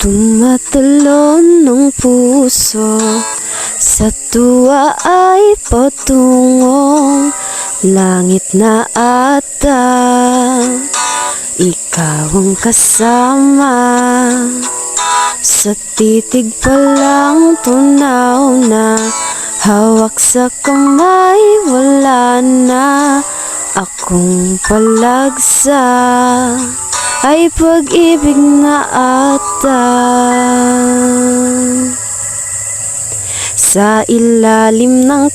Tumatalon ng puso, sa tuwa ay patungong langit na ata. Ikaw ang kasama, sa titig pa lang tunaw na. Hawak sa kamay, wala na akong palagsa. Ay pag-ibig na ata. Sa ilalim ng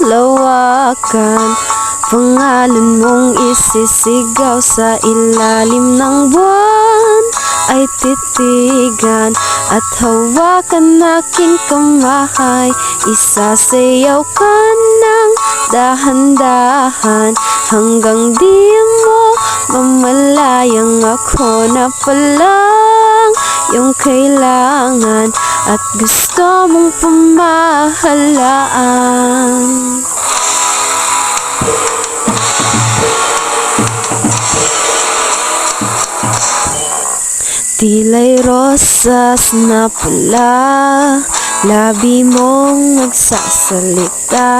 kalawakan, pangalan mong isisigaw. Sa ilalim ng buwan ay titigan at hawakan aking kamay. Isasayaw ka ng dahan-dahan hanggang di mo mamalayang ako na palang yung kailangan at gusto mong pamahalaan. Tila'y rosas na pula, labi mong nagsasalita.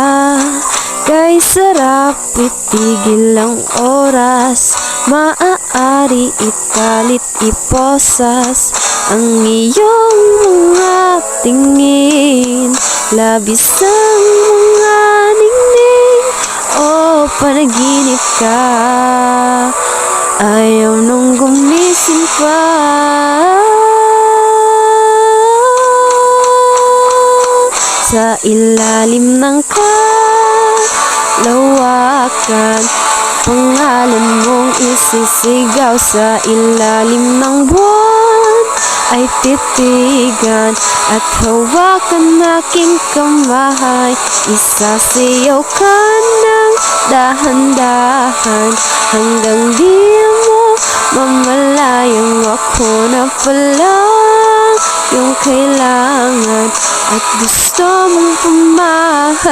Kay sarap itigil ang oras, maaari italit iposas ang iyong mga tingin. Labis ang mga ningning, o panaginip ka. Ayaw nung gumising pa. Sa ilalim ng kalawakan, pangalan mong isisigaw. Sa ilalim ng buwan ay titigan at hawakan aking kamay. Isasayaw ka ng dahan-dahan hanggang di mo mamalayang ako na palang yung kailangan at gusto mong pamahalaan.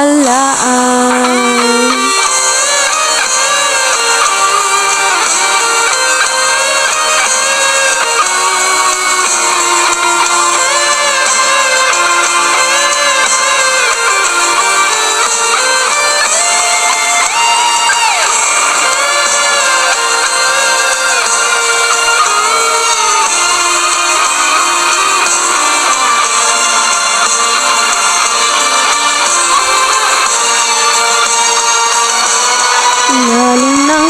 Ilalim ng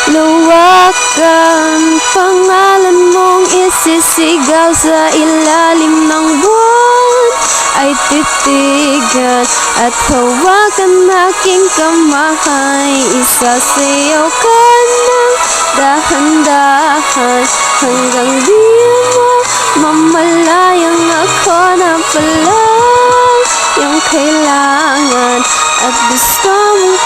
kalawakan, pangalan mong isisigaw. Sa ilalim ng buwan ay titigan at hawakan aking kamay. Isasayaw ka ng dahan-dahan hanggang di mo mamalayang ako na palang yung kailangan at gusto mong